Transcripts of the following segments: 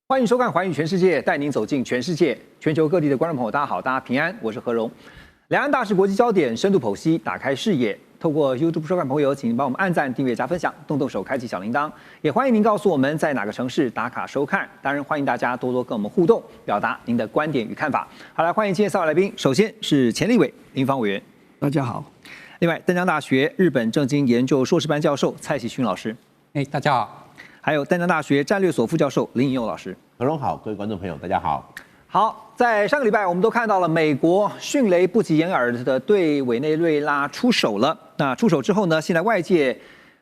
欢迎收看《寰宇全世界》，带您走进全世界、全球各地的观众朋友，大家好，大家平安，我是何荣。两岸大事国际焦点深度剖析，打开视野。透过 YouTube 收看朋友，请您帮我们按赞、订阅、加分享，动动手开启小铃铛。也欢迎您告诉我们在哪个城市打卡收看。当然，欢迎大家多多跟我们互动，表达您的观点与看法。好来，欢迎今天3位来宾。首先是前立委林芳委员，大家好。另外，淡江大学日本政经研究硕士班教授蔡喜勋老师，大家好。还有淡江大学战略所副教授林颖佑老师。何荣好，各位观众朋友，大家好。好，在上个礼拜，我们都看到了美国迅雷不及掩耳的对委内瑞拉出手了。那出手之后呢，现在外界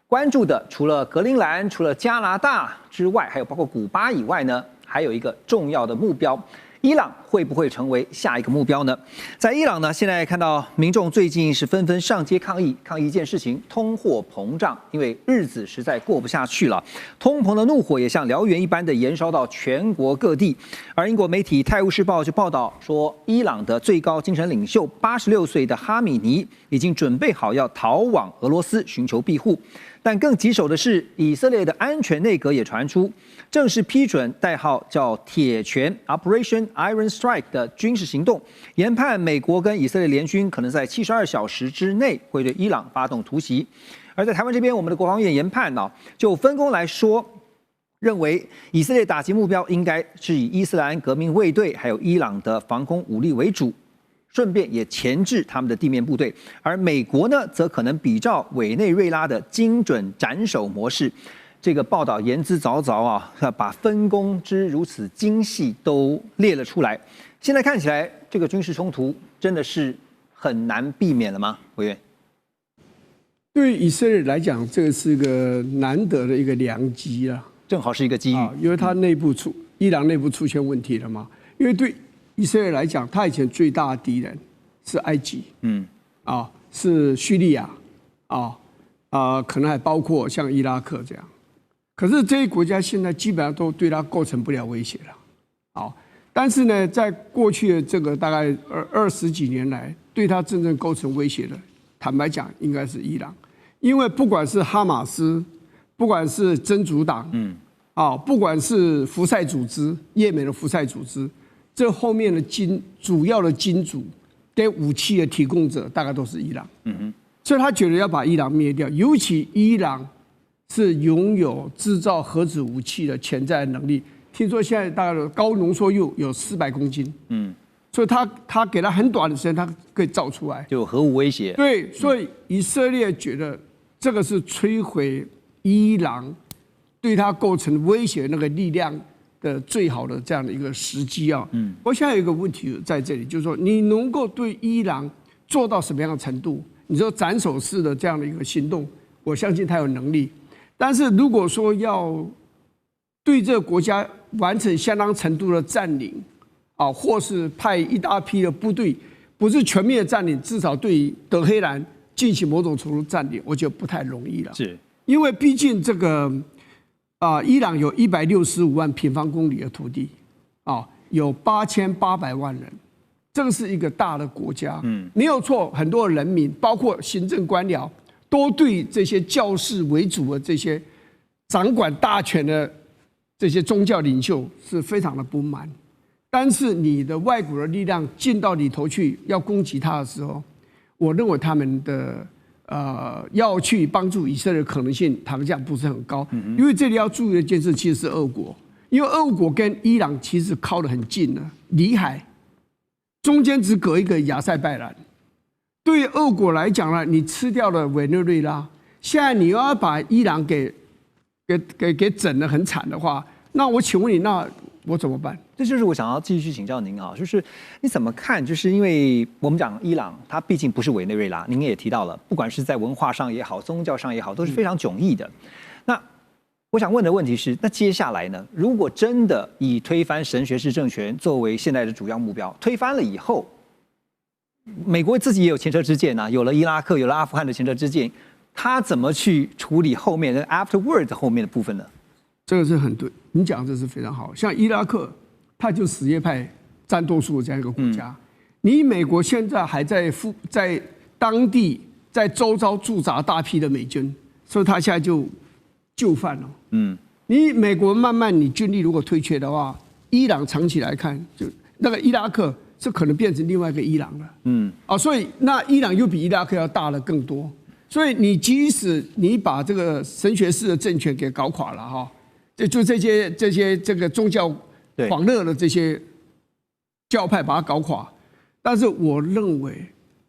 关注的除了格陵兰、除了加拿大之外，还有包括古巴以外呢，还有一个重要的目标。伊朗会不会成为下一个目标呢？在伊朗呢，现在看到民众最近是纷纷上街抗议一件事情：通货膨胀，因为日子实在过不下去了。通膨的怒火也像燎原一般的延烧到全国各地。而英国媒体《泰晤士报》就报道说，伊朗的最高精神领袖86岁的哈米尼已经准备好要逃往俄罗斯寻求庇护。但更棘手的是，以色列的安全内阁也传出，正式批准代号叫“铁拳 ”（Operation Iron Strike） 的军事行动，研判美国跟以色列联军可能在72小时之内会对伊朗发动突袭。而在台湾这边，我们的国防院研判呢，就分工来说，认为以色列打击目标应该是以伊斯兰革命卫队还有伊朗的防空武力为主。顺便也钳制他们的地面部队，而美国呢，则可能比照委内瑞拉的精准斩首模式。这个报道言之凿凿啊，把分工之如此精细都列了出来。现在看起来，这个军事冲突真的是很难避免了吗？委员，对于以色列来讲，这个是个难得的一个良机啊，正好是一个机遇，因为它伊朗内部出现问题了嘛，因为对以色列来讲，他以前最大的敌人是埃及，是叙利亚，可能还包括像伊拉克这样。可是这些国家现在基本上都对他构成不了威胁了，但是呢，在过去的这个大概20几年来，对他真正构成威胁的，坦白讲，应该是伊朗，因为不管是哈马斯，不管是真主党，不管是福塞组织，也门的福塞组织。这后面的主要的金主跟武器的提供者大概都是伊朗，所以他觉得要把伊朗灭掉，尤其伊朗是拥有制造核子武器的潜在能力，听说现在大概高浓缩铀有400公斤，所以他给他很短的时间，他可以造出来，就有核武威胁。对，所以以色列觉得这个是摧毁伊朗对他构成威胁的那个力量的最好的这样的一个时机啊，我现在有一个问题在这里，就是说你能够对伊朗做到什么样的程度？你说斩首式的这样的一个行动，我相信他有能力。但是如果说要对这个国家完成相当程度的占领或是派一大批的部队，不是全面的占领，至少对德黑兰进行某种程度占领，我觉得不太容易了。是，因为毕竟这个。伊朗有165万平方公里的土地，有8800万人，这个是一个大的国家，没有错。很多人民，包括行政官僚，都对这些教士为主的这些掌管大权的这些宗教领袖是非常的不满。但是你的外国的力量进到里头去要攻击他的时候，我认为他们的。要去帮助以色列的可能性，坦白讲不是很高，因为这里要注意的一件事其实是俄国，因为俄国跟伊朗其实靠得很近了，里海中间只隔一个亚塞拜然。对于俄国来讲呢，你吃掉了委内瑞拉，现在你要把伊朗给整得很惨的话，那我请问你，那我怎么办？这就是我想要继续请教您啊，就是你怎么看？就是因为我们讲伊朗，它毕竟不是委内瑞拉，您也提到了，不管是在文化上也好，宗教上也好，都是非常迥异的。那我想问的问题是，那接下来呢？如果真的以推翻神学式政权作为现在的主要目标，推翻了以后，美国自己也有前车之鉴啊，有了伊拉克，有了阿富汗的前车之鉴，他怎么去处理后面的 afterward 后面的部分呢？这个是很对，你讲这是非常好。像伊拉克，它就什叶派占多数的这样一个国家，你美国现在还在当地在周遭驻扎大批的美军，所以他现在就就范了。你美国慢慢你军力如果退却的话，伊朗长期来看，就那个伊拉克是可能变成另外一个伊朗了。所以那伊朗又比伊拉克要大了更多。所以你即使你把这个神学式的政权给搞垮了哈，就这些这个宗教狂热的这些教派把它搞垮，但是我认为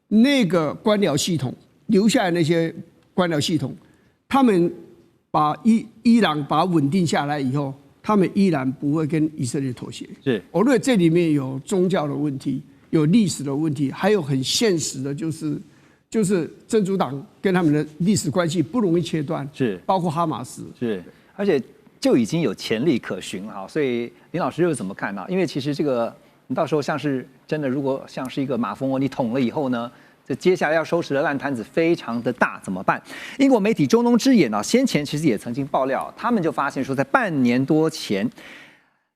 那个官僚系统留下来那些官僚系统，他们把伊朗把它稳定下来以后，他们依然不会跟以色列妥协。是，我认为这里面有宗教的问题，有历史的问题，还有很现实的就是真主党跟他们的历史关系不容易切断，是包括哈马斯，是，而且就已经有潜力可循了。所以林老师又怎么看呢？因为其实这个你到时候像是真的，如果像是一个马蜂窝，你捅了以后呢，这接下来要收拾的烂摊子非常的大，怎么办？英国媒体中东之眼呢，先前其实也曾经爆料，他们就发现说，在半年多前，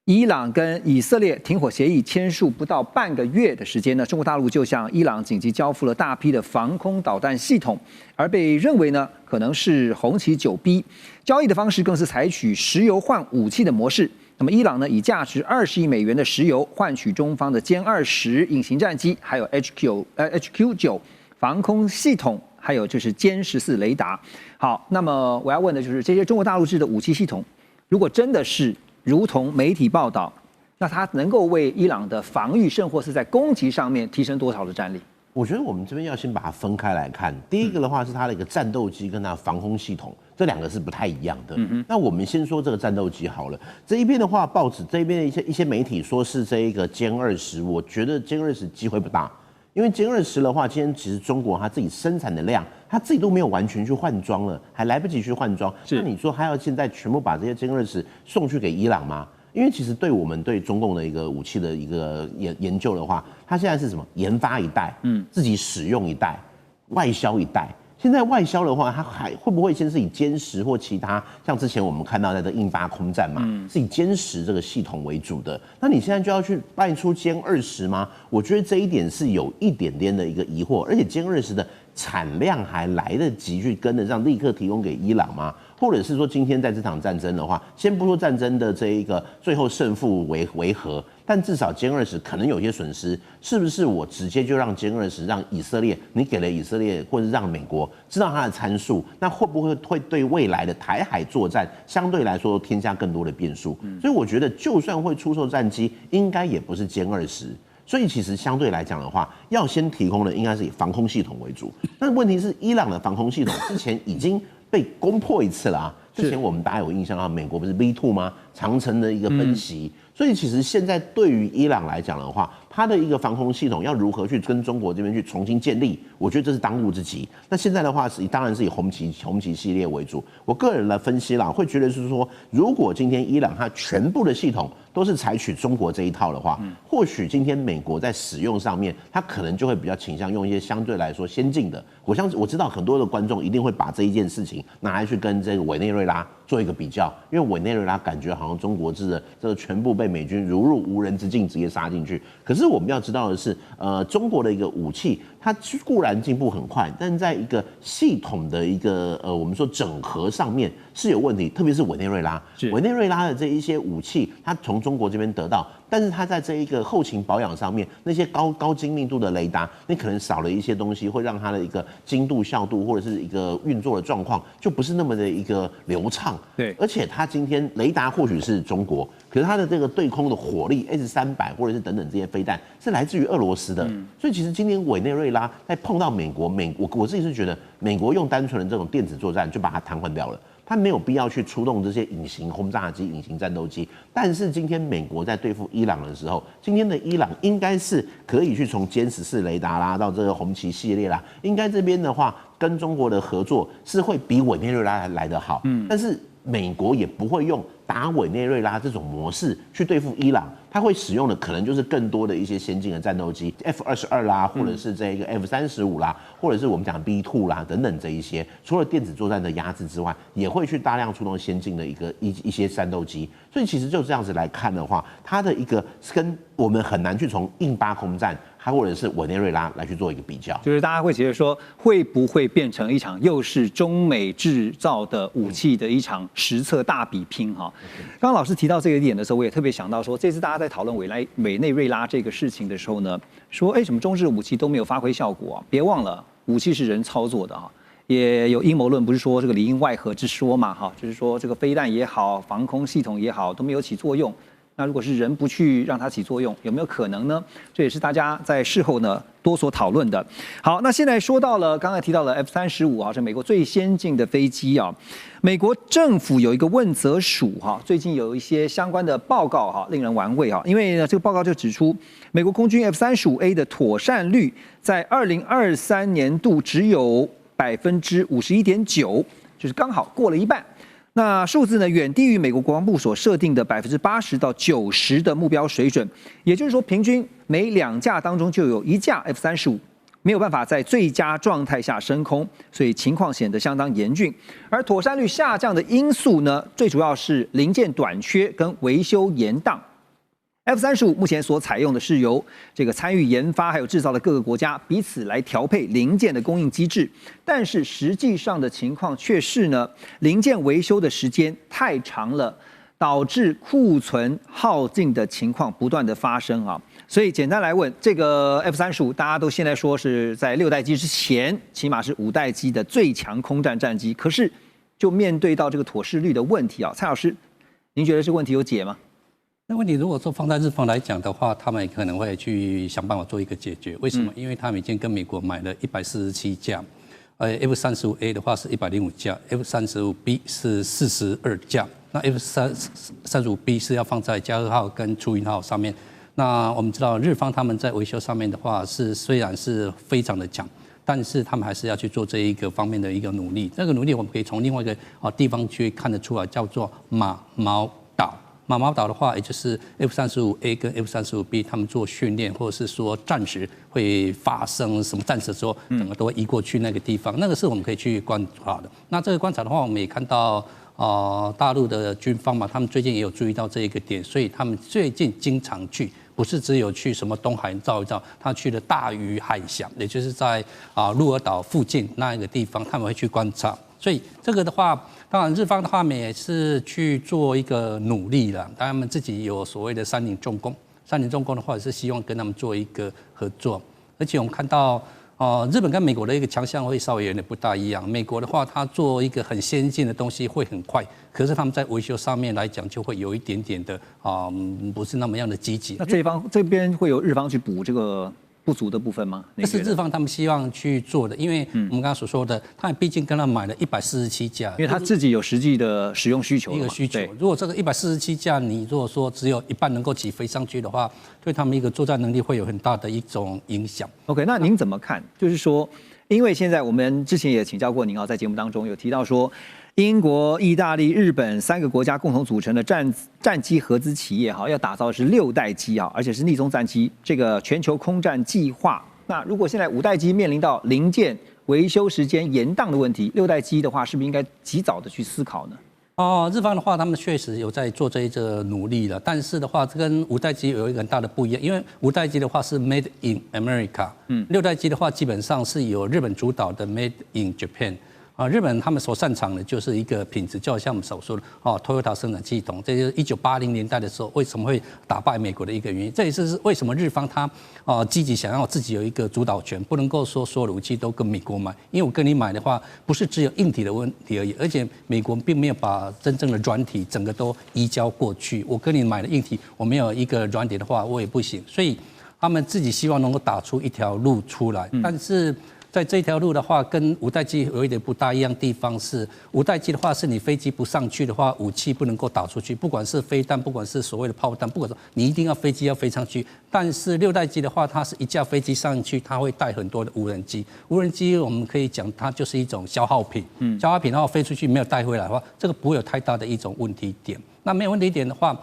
伊朗跟以色列停火协议签署不到半个月的时间呢，中国大陆就向伊朗紧急交付了大批的防空导弹系统，而被认为呢可能是红旗9B，交易的方式更是采取石油换武器的模式。那么伊朗呢以价值20亿美元的石油换取中方的歼20隐形战机，还有 HQ9 防空系统，还有就是歼14雷达。好，那么我要问的就是这些中国大陆制的武器系统，如果真的是如同媒体报道，那它能够为伊朗的防御甚或是在攻击上面提升多少的战力？我觉得我们这边要先把它分开来看。第一个的话是它的一个战斗机跟它的防空系统，这两个是不太一样的。那我们先说这个战斗机好了。这一边的话，报纸这一边的一些媒体说是这一个歼20，我觉得歼20机会不大，因为歼20的话，今天其实中国它自己生产的量，它自己都没有完全去换装了，还来不及去换装。那你说还要现在全部把这些歼20送去给伊朗吗？因为其实对我们对中共的一个武器的一个研究的话，它现在是什么？研发一代，自己使用一代，外销一代。现在外销的话，它还会不会先是以歼10或其他像之前我们看到的这印巴空战嘛，是以歼10这个系统为主的？那你现在就要去卖出歼20吗？我觉得这一点是有一点点的一个疑惑，而且歼20的产量还来得及去跟得上，立刻提供给伊朗吗？或者是说今天在这场战争的话，先不说战争的这一个最后胜负为何，但至少歼20可能有些损失，是不是我直接就让歼20让以色列，你给了以色列或者让美国知道它的参数，那会不会对未来的台海作战相对来说添加更多的变数？所以我觉得就算会出售战机，应该也不是歼20。所以其实相对来讲的话，要先提供的应该是以防空系统为主。但问题是，伊朗的防空系统之前已经被攻破一次了啊！之前我们大家有印象啊，美国不是 V2 吗？长程的一个分析。所以其实现在对于伊朗来讲的话，它的一个防空系统要如何去跟中国这边去重新建立，我觉得这是当务之急。那现在的话当然是以红旗系列为主。我个人的分析啦，会觉得是说，如果今天伊朗它全部的系统都是采取中国这一套的话，或许今天美国在使用上面，它可能就会比较倾向用一些相对来说先进的。我知道很多的观众一定会把这一件事情拿来去跟这个委内瑞拉做一个比较，因为委内瑞拉感觉好像中国制的这个全部被美军如入无人之境直接杀进去。可是我们要知道的是，中国的一个武器，它固然进步很快，但在一个系统的一个我们说整合上面是有问题，特别是委内瑞拉的这一些武器，它从中国这边得到，但是它在这一个后勤保养上面，那些高精密度的雷达，你可能少了一些东西，会让它的一个精度、效度或者是一个运作的状况就不是那么的一个流畅。对，而且它今天雷达或许是中国，可是它的这个对空的火力 S300或者是等等这些飞弹是来自于俄罗斯的，所以其实今天委内瑞拉在碰到美国，我自己是觉得美国用单纯的这种电子作战就把它瘫痪掉了。他没有必要去出动这些隐形轰炸机、隐形战斗机，但是今天美国在对付伊朗的时候，今天的伊朗应该是可以去从歼14雷达啦到这个红旗系列啦，应该这边的话跟中国的合作是会比委内瑞拉来得好，但是美国也不会用打委内瑞拉这种模式去对付伊朗，它会使用的可能就是更多的一些先进的战斗机 F-22啦，或者是这个 F-35啦，或者是我们讲 B2 啦等等这一些，除了电子作战的压制之外，也会去大量出动先进的一些战斗机。所以其实就这样子来看的话，它的一个跟我们很难去从印巴空战，它或者是委内瑞拉来去做一个比较，就是大家会觉得说，会不会变成一场又是中美制造的武器的一场实测大比拼哈？刚刚老师提到这个一点的时候，我也特别想到说，这次大家在讨论委内瑞拉这个事情的时候呢，说什么中制武器都没有发挥效果啊？别忘了，武器是人操作的哈。也有阴谋论，不是说这个里应外合之说嘛哈，就是说这个飞弹也好，防空系统也好，都没有起作用。那如果是人不去让它起作用，有没有可能呢？这也是大家在事后呢多所讨论的。好，那现在说到了，刚才提到了 F-35啊，是美国最先进的飞机啊。美国政府有一个问责署哈，最近有一些相关的报告哈，令人玩味啊。因为呢，这个报告就指出，美国空军 F-35A 的妥善率在2023年度只有51.9%，就是刚好过了一半。那数字呢，远低于美国国防部所设定的80%到90%的目标水准。也就是说，平均每2架当中就有1架 F-35没有办法在最佳状态下升空，所以情况显得相当严峻。而妥善率下降的因素呢，最主要是零件短缺跟维修延宕。F-35目前所采用的是由这个参与研发还有制造的各个国家彼此来调配零件的供应机制，但是实际上的情况却是呢，零件维修的时间太长了，导致库存耗尽的情况不断的发生啊。所以简单来问，这个 F-35大家都现在说是在6代机之前，起码是5代机的最强空战战机，可是就面对到这个妥适率的问题啊，蔡老师，您觉得这个问题有解吗？那问题如果说放在日方来讲的话，他们可能会去想办法做一个解决。为什么？因为他们已经跟美国买了147架，F-35A 的话是105架 ，F-35B 是42架。那 F-35B 是要放在加贺号跟出云号上面。那我们知道日方他们在维修上面的话虽然是非常的强，但是他们还是要去做这一个方面的一个努力。这个努力我们可以从另外一个地方去看得出来，叫做马毛岛。马毛岛的话，也就是 F-35A 跟 F-35B 他们做训练，或者是说战时会发生什么战事的时候，整个都会移过去那个地方，那个是我们可以去观察的。那这个观察的话，我们也看到大陆的军方嘛，他们最近也有注意到这一个点，所以他们最近经常去，不是只有去什么东海照一照，他去了大隅海峡，也就是在鹿儿岛附近那一个地方，他们会去观察。所以这个的话，当然日方的话也是去做一个努力了。当然他们自己有所谓的三菱重工，三菱重工的话也是希望跟他们做一个合作。而且我们看到，日本跟美国的一个强项会稍微有点不大一样。美国的话，它做一个很先进的东西会很快，可是他们在维修上面来讲就会有一点点的不是那么样的积极。那这边会有日方去补这个不足的部分吗？这是日方他们希望去做的，因为我们刚刚所说的，他毕竟跟他买了147架，因为他自己有实际的使用需求一个需求。如果这个147架，你如果说只有一半能够起飞上去的话，对他们一个作战能力会有很大的一种影响。OK， 那您怎么看？就是说，因为现在我们之前也请教过您在节目当中有提到说，英国、意大利、日本3个国家共同组成的战机合资企业要打造的是6代机而且是逆踪战机，这个全球空战计划。那如果现在5代机面临到零件维修时间延宕的问题，6代机的话是不是应该及早的去思考呢？日方的话，他们确实有在做这一个努力了，但是的话，这跟5代机有一个很大的不一样，因为5代机的话是 Made in America，6代机的话基本上是由日本主导的 Made in Japan。日本他们所擅长的就是一个品质，就好像我们所说的Toyota 生产系统，这就是1980年代的时候为什么会打败美国的一个原因。这也是为什么日方他积极想要自己有一个主导权，不能够说所有的武器都跟美国买，因为我跟你买的话，不是只有硬体的问题而已，而且美国并没有把真正的软体整个都移交过去。我跟你买的硬体，我没有一个软体的话，我也不行。所以他们自己希望能够打出一条路出来，但是在这条路的话，跟5代机有一点不大一样的地方是，5代机的话是你飞机不上去的话，武器不能够打出去，不管是飞弹，不管是所谓的炮弹，不管说你一定要飞机要飞上去。但是6代机的话，它是一架飞机上去，它会带很多的无人机。无人机我们可以讲它就是一种消耗品，消耗品的话飞出去没有带回来的话，这个不会有太大的一种问题点。那没有问题一点的话，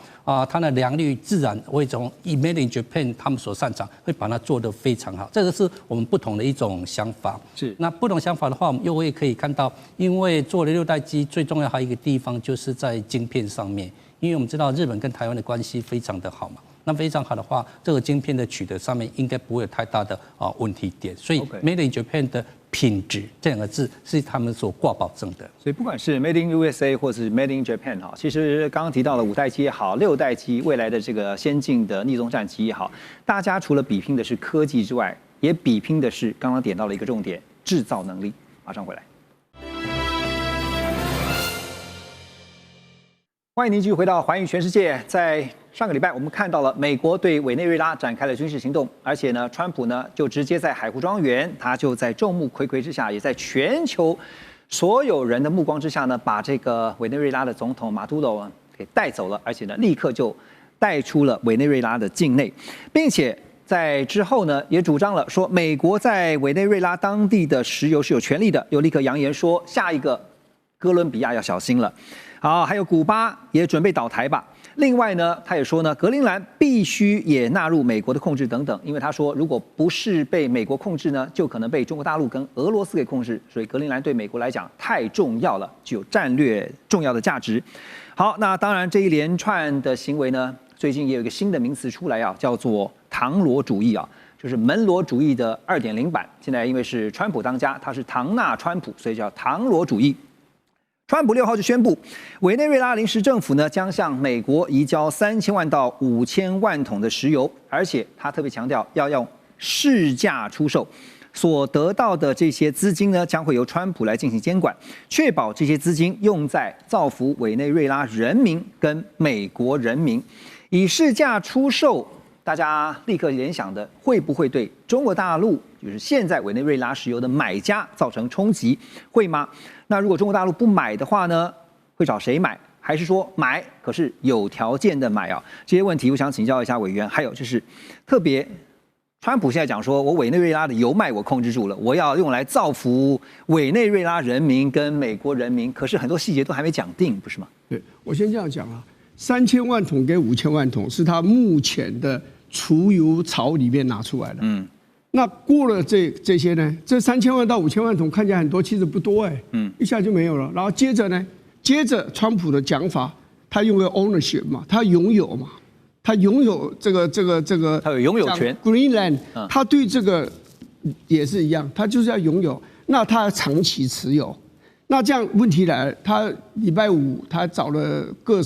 它的良率自然会从以 Made in Japan 他们所擅长，会把它做得非常好。这个是我们不同的一种想法。是，那不同想法的话，我们又会可以看到，因为做了6代机，最重要还有一个地方就是在晶片上面，因为我们知道日本跟台湾的关系非常的好嘛。那非常好的话，这个晶片的取得上面应该不会有太大的问题点，所以 Made in Japan 的品质这2个字是他们所挂保证的。所以不管是 Made in USA 或是 Made in Japan 哈，其实刚刚提到了5代机也好，6代机未来的这个先进的逆踪战机也好，大家除了比拼的是科技之外，也比拼的是刚刚点到了一个重点，制造能力。马上回来。欢迎您继续回到环宇全世界。在上个礼拜，我们看到了美国对委内瑞拉展开了军事行动，而且呢，川普呢就直接在海湖庄园，他就在众目睽睽之下，也在全球所有人的目光之下呢，把这个委内瑞拉的总统马杜罗给带走了，而且呢，立刻就带出了委内瑞拉的境内，并且在之后呢，也主张了说，美国在委内瑞拉当地的石油是有权利的，又立刻扬言说，下一个哥伦比亚要小心了。好，还有古巴也准备倒台吧。另外呢，他也说呢，格陵兰必须也纳入美国的控制等等，因为他说，如果不是被美国控制呢，就可能被中国大陆跟俄罗斯给控制，所以格陵兰对美国来讲太重要了，具有战略重要的价值。好，那当然这一连串的行为呢，最近也有一个新的名词出来啊，叫做唐罗主义啊，就是门罗主义的2.0版。现在因为是川普当家，他是唐纳川普，所以叫唐罗主义。川普6号就宣布，委内瑞拉临时政府呢将向美国移交3000万到5000万桶的石油，而且他特别强调要用市价出售，所得到的这些资金呢将会由川普来进行监管，确保这些资金用在造福委内瑞拉人民跟美国人民。以市价出售，大家立刻联想的会不会对中国大陆，就是现在委内瑞拉石油的买家造成冲击？会吗？那如果中国大陆不买的话呢，会找谁买？还是说买可是有条件的买啊？这些问题我想请教一下委员。还有就是特别，川普现在讲说，我委内瑞拉的油脉我控制住了，我要用来造福委内瑞拉人民跟美国人民，可是很多细节都还没讲定，不是吗？对，我先这样讲啊，3000万桶跟5000万桶是他目前的储油槽里面拿出来的。那过了这些呢？这3000万到5000万桶看起来很多，其实不多一下就没有了。然后接着川普的讲法，他用了 ownership 嘛，他拥有嘛，他拥有这个，他有拥有权。Greenland，他对这个也是一样，他就是要拥有，那他长期持有。那这样问题来了，他礼拜5他找了各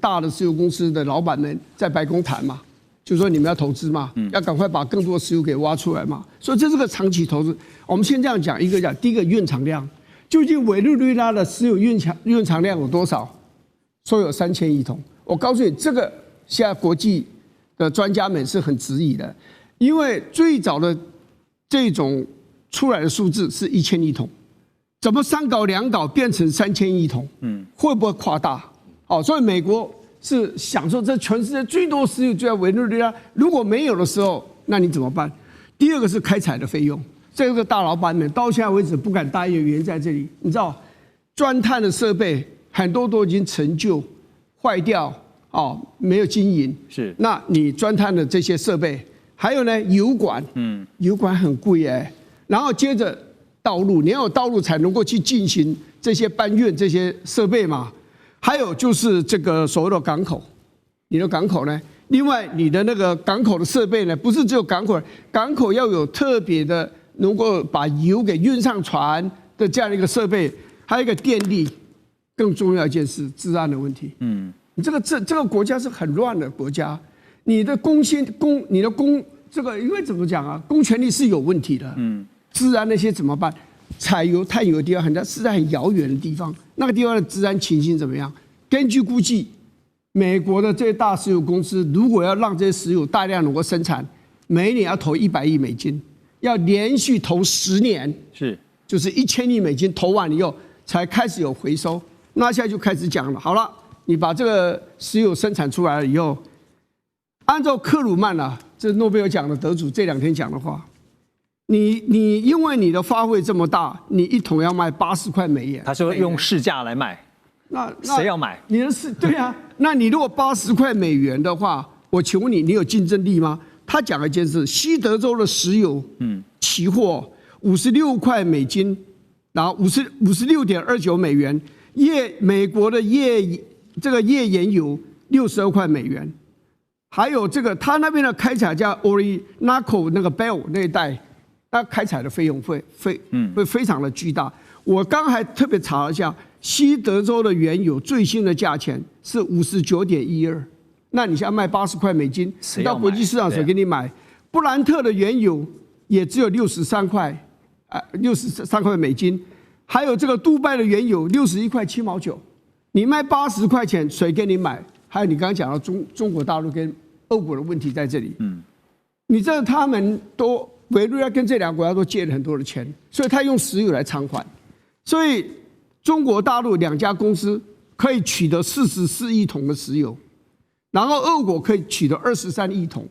大的石油公司的老板们在白宫谈嘛。就说你们要投资嘛，要赶快把更多的石油给挖出来嘛，所以这是个长期投资。我们先这样讲，一个讲，第一个蕴藏量，究竟委内瑞拉的石油蕴藏量有多少？说有3000亿桶。我告诉你，这个现在国际的专家们是很质疑的，因为最早的这种出来的数字是1000亿桶，怎么3搞2搞变成3000亿桶？会不会夸大？所以美国是享受这全世界最多石油就在委内瑞拉，如果没有的时候，那你怎么办？第二个是开采的费用，这个大老板们到现在为止不敢答应的原因在这里。你知道，钻探的设备很多都已经陈旧、坏掉，没有经营。是，那你钻探的这些设备，还有呢油管，油管很贵然后接着道路，你要有道路才能够去进行这些搬运这些设备嘛。还有就是这个所谓的港口，你的港口呢？另外，你的那个港口的设备呢，不是只有港口，港口要有特别的能够把油给运上船的这样的一个设备，还有一个电力，更重要一件事，治安的问题。你这个国家是很乱的国家，你的这个因为怎么讲啊？公权力是有问题的。治安那些怎么办？采油、探油的地方是在很遥远的地方，那个地方的治安情形怎么样？根据估计，美国的这些大石油公司如果要让这些石油大量能够生产，每年要投100亿美金，要连续投10年，就是1000亿美金投完以后才开始有回收。那现在就开始讲了，好了，你把这个石油生产出来了以后，按照克鲁曼这诺贝尔奖的得主这2天讲的话。你因为你的发挥这么大，你1桶要卖80块美元，他说用市价来卖，那谁要买？你的是对啊，那你如果80块美元的话，我请问你，你有竞争力吗？他讲了一件事，西德州的石油，期货56块美金，然后56.29美元，美国的页岩油62块美元，还有这个他那边的开采叫 Orinoco 那个 Bell 那一带，那开采的费用会非常的巨大。我刚还特别查了一下，西德州的原油最新的价钱是59.12，那你现在卖80块美金，你到国际市场谁给你买？布兰特的原油也只有63块，63块美金，还有这个杜拜的原油61块7毛9，你卖80块钱，谁给你买？还有你刚刚讲到中国大陆跟俄国的问题在这里，你知道他们都委内瑞拉跟这两个国家都借了很多的钱，所以他用石油来偿还，所以中国大陆2家公司可以取得44亿桶的石油，然后俄国可以取得23亿桶。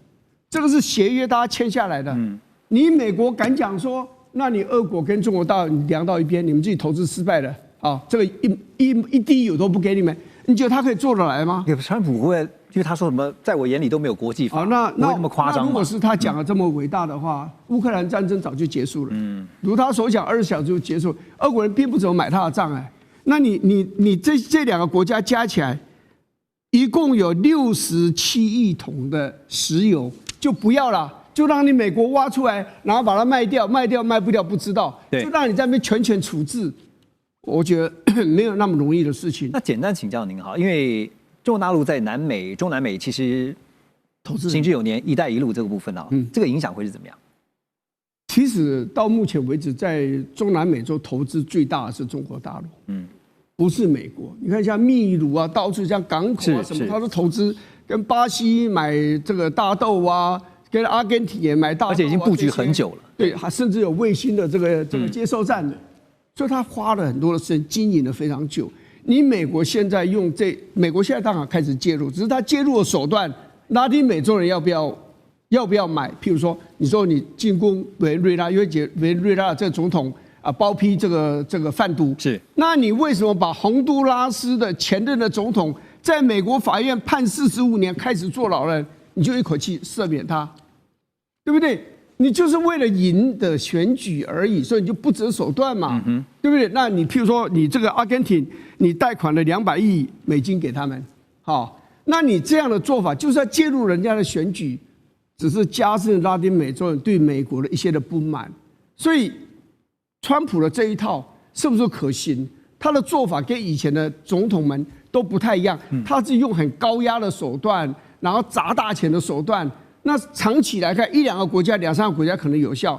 这个是协约大家签下来的，你美国敢讲说，那你俄国跟中国大陆你量到一边，你们自己投资失败了，啊，这个一滴油都不给你们，你觉得他可以做得来吗？川普不会，因为他说什么，在我眼里都没有国际法，不会那么夸张。如果是他讲的这么伟大的话，乌克兰战争早就结束了，如他所讲，20小时就结束，俄国人并不怎么买他的账哎，那你这两个国家加起来，一共有67亿桶的石油。就不要了，就让你美国挖出来，然后把它卖掉卖不掉不知道，就让你在那边全处置。我觉得没有那么容易的事情。那简单请教您哈，因为中国大陆在中南美其实投资行之有年，一带一路这个部分啊，这个影响会是怎么样？其实到目前为止，在中南美洲投资最大的是中国大陆，不是美国。你看像秘鲁啊，到处像港口啊什么，它都投资。跟巴西买这个大豆啊，跟阿根廷也买大豆，而且已经布局很久了。对，还甚至有卫星的这个接收站的，所以他花了很多的时间经营了非常久。你美国现在美国现在当然开始介入，只是他介入的手段，拉丁美洲人要不要买？譬如说，你说你进攻委内瑞拉，因为委内瑞拉这个总统啊包庇这个贩毒，是，那你为什么把洪都拉斯的前任的总统？在美国法院判45年，开始坐牢了，你就一口气赦免他，对不对？你就是为了赢的选举而已，所以你就不择手段嘛，对不对？那你譬如说，你这个阿根廷，你贷款了200亿美金给他们，好，那你这样的做法就是要介入人家的选举，只是加深拉丁美洲人对美国的一些的不满。所以，川普的这一套是不是可行？他的做法跟以前的总统们都不太一样，他是用很高压的手段，然后砸大钱的手段。那长期来看，1-2个国家、2-3个国家可能有效，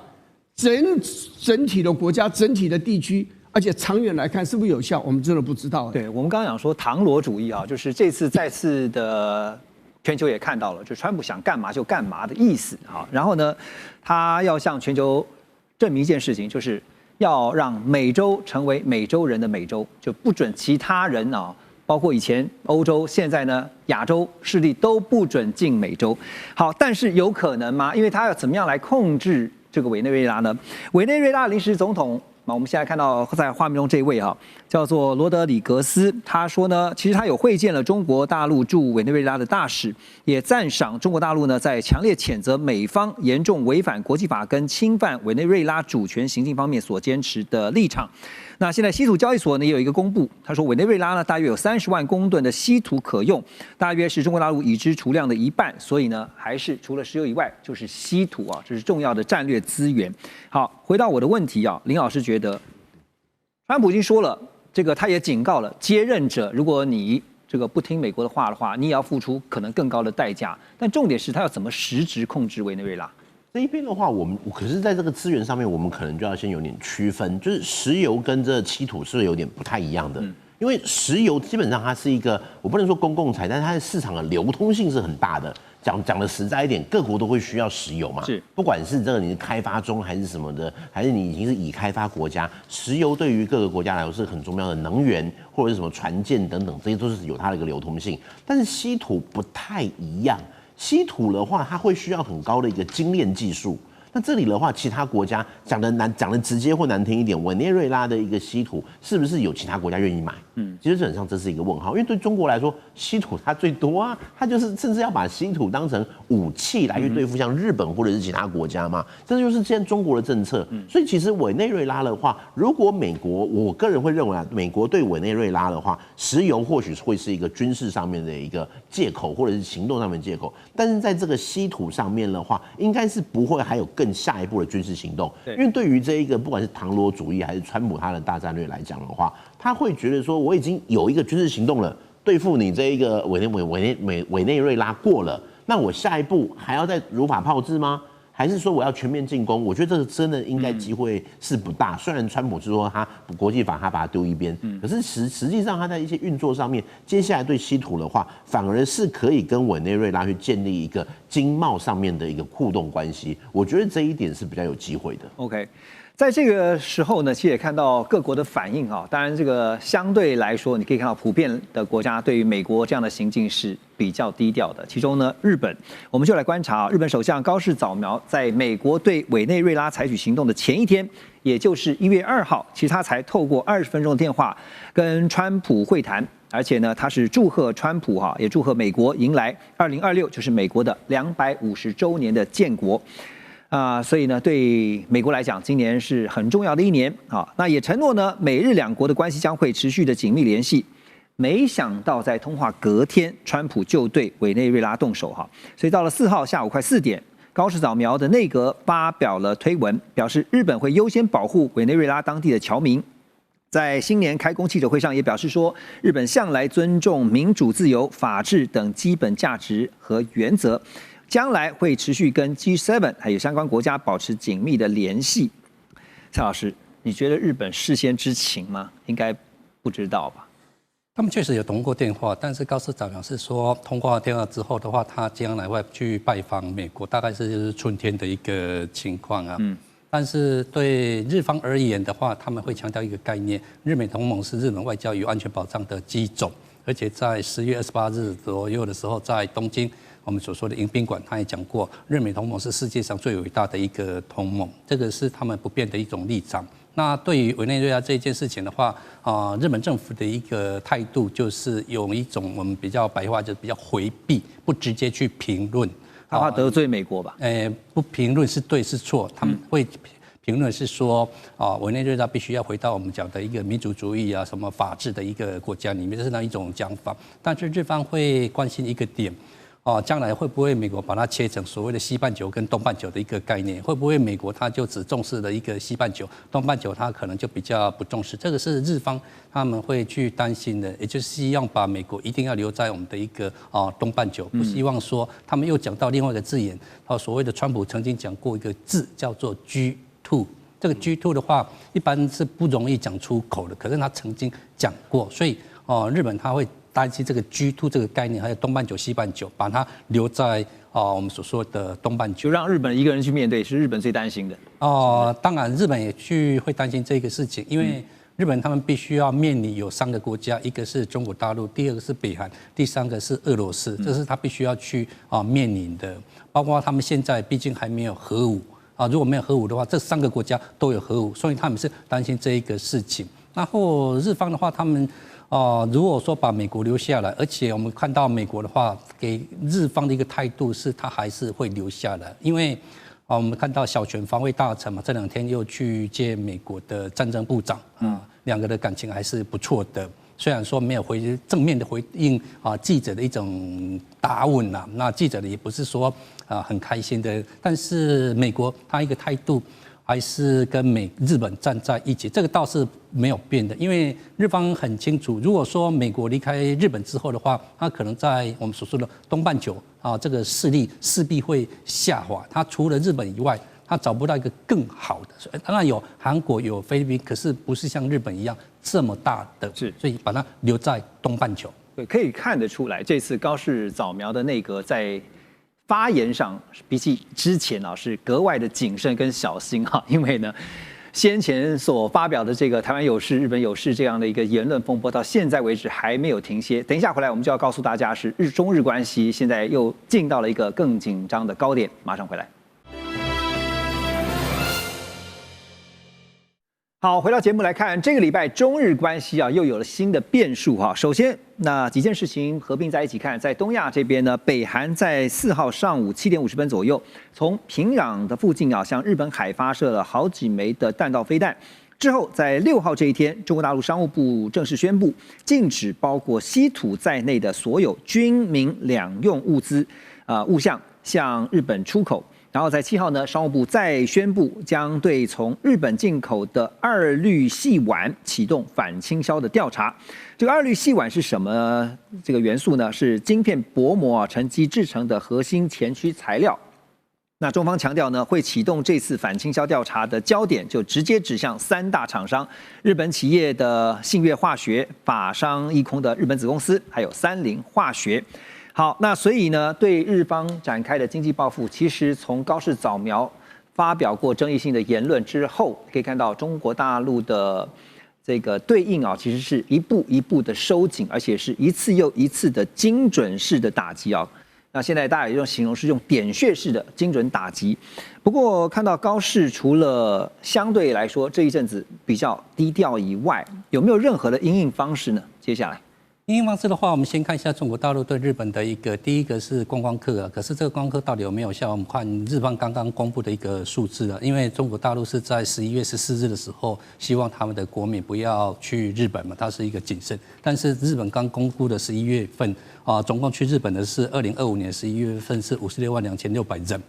整体的国家、整体的地区，而且长远来看是不是有效，我们真的不知道。对，我们刚刚讲说唐罗主义啊，就是这次再次的全球也看到了，就川普想干嘛就干嘛的意思啊。然后呢，他要向全球证明一件事情，就是要让美洲成为美洲人的美洲，就不准其他人啊，包括以前欧洲，现在呢亚洲势力都不准进美洲。好，但是有可能吗？因为他要怎么样来控制这个委内瑞拉呢？委内瑞拉临时总统，我们现在看到在画面中这位哈，叫做罗德里格斯，他说呢，其实他有会见了中国大陆驻委内瑞拉的大使，也赞赏中国大陆呢在强烈谴责美方严重违反国际法跟侵犯委内瑞拉主权行径方面所坚持的立场。那现在稀土交易所呢也有一个公布，他说委内瑞拉呢大约有30万公吨的稀土可用，大约是中国大陆已知储量的1半，所以呢还是除了石油以外就是稀土啊，这是重要的战略资源。好，回到我的问题啊，林老师觉得，川普已经说了，这个他也警告了接任者，如果你这个不听美国的话的话，你也要付出可能更高的代价。但重点是他要怎么实质控制委内瑞拉。这一边的话，可是在这个资源上面，我们可能就要先有点区分，就是石油跟这稀土是有点不太一样的。因为石油基本上它是一个，我不能说公共财，但是它的市场的流通性是很大的。讲的实在一点，各国都会需要石油嘛，是，不管是这个你是开发中还是什么的，还是你已经是已开发国家，石油对于各个国家来说是很重要的能源，或者是什么船舰等等，这些都是有它的一个流通性。但是稀土不太一样。稀土的话，它会需要很高的一个精炼技术，那这里的话，其他国家讲的直接或难听一点，委内瑞拉的一个稀土是不是有其他国家愿意买？其实基本上这是一个问号，因为对中国来说，稀土它最多啊，它就是甚至要把稀土当成武器来去对付像日本或者是其他国家嘛，这就是现在中国的政策。所以其实委内瑞拉的话，如果美国，我个人会认为啊，美国对委内瑞拉的话，石油或许会是一个军事上面的一个借口，或者是行动上面的借口，但是在这个稀土上面的话，应该是不会还有更下一步的军事行动，因为对于这一个不管是唐罗主义还是川普他的大战略来讲的话，他会觉得说我已经有一个军事行动了，对付你这一个委内瑞拉过了，那我下一步还要再如法炮制吗？还是说我要全面进攻？我觉得这个真的应该机会是不大。虽然川普是说他国际法他把它丢一边，可是实际上他在一些运作上面，接下来对稀土的话，反而是可以跟委内瑞拉去建立一个经贸上面的一个互动关系。我觉得这一点是比较有机会的。OK。在这个时候呢，其实也看到各国的反应哈。当然，这个相对来说，你可以看到普遍的国家对于美国这样的行径是比较低调的。其中呢，日本，我们就来观察日本首相高市早苗在美国对委内瑞拉采取行动的前一天，也就是1月2号，其实他才透过20分钟的电话跟川普会谈，而且呢，他是祝贺川普哈，也祝贺美国迎来2026，就是美国的250周年的建国。所以呢，对美国来讲，今年是很重要的一年啊。那也承诺呢，美日两国的关系将会持续的紧密联系。没想到在通话隔天，川普就对委内瑞拉动手哈。所以到了4号下午快4点，高市早苗的内阁发表了推文，表示日本会优先保护委内瑞拉当地的侨民。在新年开工记者会上也表示说，日本向来尊重民主、自由、法治等基本价值和原则。将来会持续跟 G7 还有相关国家保持紧密的联系。蔡老师，你觉得日本事先知情吗？应该不知道吧？他们确实有通过电话，但是高市早苗是说，通过电话之后的话，他将来会去拜访美国，大概是就是春天的一个情况啊。但是对日方而言的话，他们会强调一个概念：日美同盟是日本外交与安全保障的基种，而且在10月28日左右的时候，在东京。我们所说的迎宾馆，他也讲过，日美同盟是世界上最伟大的一个同盟，这个是他们不变的一种立场。那对于委内瑞拉这件事情的话，日本政府的一个态度就是有一种我们比较白话，就是比较回避，不直接去评论，怕得罪美国吧？不评论是对是错，他们会评论是说，委内瑞拉必须要回到我们讲的一个民主主义啊、什么法治的一个国家里面，这是那一种讲法。但是日方会关心一个点。将来会不会美国把它切成所谓的西半球跟东半球的一个概念？会不会美国它就只重视了一个西半球，东半球它可能就比较不重视？这个是日方他们会去担心的，也就是希望把美国一定要留在我们的一个东半球，不希望说他们又讲到另外一个字眼，所谓的川普曾经讲过一个字叫做 G2。这个 G2 的话，一般是不容易讲出口的，可是他曾经讲过，所以日本他会担心这个 G2 这个概念，还有东半球、西半球，把它留在我们所说的东半球，就让日本一个人去面对，是日本最担心的。当然，日本也会担心这个事情，因为日本他们必须要面临有3个国家，一个是中国大陆，第2个是北韩，第3个是俄罗斯，这是他必须要去面临的。包括他们现在毕竟还没有核武如果没有核武的话，这3个国家都有核武，所以他们是担心这一个事情。然后日方的话，他们如果说把美国留下来，而且我们看到美国的话，给日方的一个态度是，他还是会留下来，因为我们看到小泉防卫大臣嘛，这2天又去见美国的战争部长，2个的感情还是不错的。虽然说没有正面的回应记者的一种答问呐，那记者也不是说很开心的，但是美国他一个态度。还是跟日本站在一起，这个倒是没有变的，因为日方很清楚，如果说美国离开日本之后的话，它可能在我们所说的东半球这个势力势必会下滑。它除了日本以外，它找不到一个更好的。当然有韩国有菲律宾，可是不是像日本一样这么大的，所以把它留在东半球。对，可以看得出来，这次高市早苗的内阁在发言上比起之前是格外的谨慎跟小心因为呢，先前所发表的这个台湾有事、日本有事这样的一个言论风波，到现在为止还没有停歇。等一下回来，我们就要告诉大家，是中日关系现在又进到了一个更紧张的高点。马上回来。好，回到节目来看，这个礼拜中日关系啊又有了新的变数哈。首先，那几件事情合并在一起看，在东亚这边呢，北韩在4号上午7点50分左右，从平壤的附近啊向日本海发射了好几枚的弹道飞弹。之后，在6号这一天，中国大陆商务部正式宣布禁止包括稀土在内的所有军民两用物资物项向日本出口。然后在7号呢，商务部再宣布将对从日本进口的2氯细烷启动反倾销的调查。这个2氯细烷是什么这个元素呢？是晶片薄膜沉积制成的核心前驱材料。那中方强调呢，会启动这次反倾销调查的焦点就直接指向3大厂商：日本企业的信越化学、法商一空的日本子公司，还有三菱化学。好，那所以呢，对日方展开的经济报复，其实从高市早苗发表过争议性的言论之后，可以看到中国大陆的这个对应啊，其实是一步一步的收紧，而且是一次又一次的精准式的打击啊。那现在大家有一种形容是用点穴式的精准打击。不过看到高市除了相对来说这一阵子比较低调以外，有没有任何的因应方式呢？接下来。因应方式的话，我们先看一下中国大陆对日本的一个，第一个是观光客啊，可是这个观光客到底有没有效？我们看日方刚刚公布的一个数字啊，因为中国大陆是在11月14日的时候，希望他们的国民不要去日本嘛，它是一个谨慎。但是日本刚公布的11月份啊，总共去日本的是2025年11月份是56万2600人，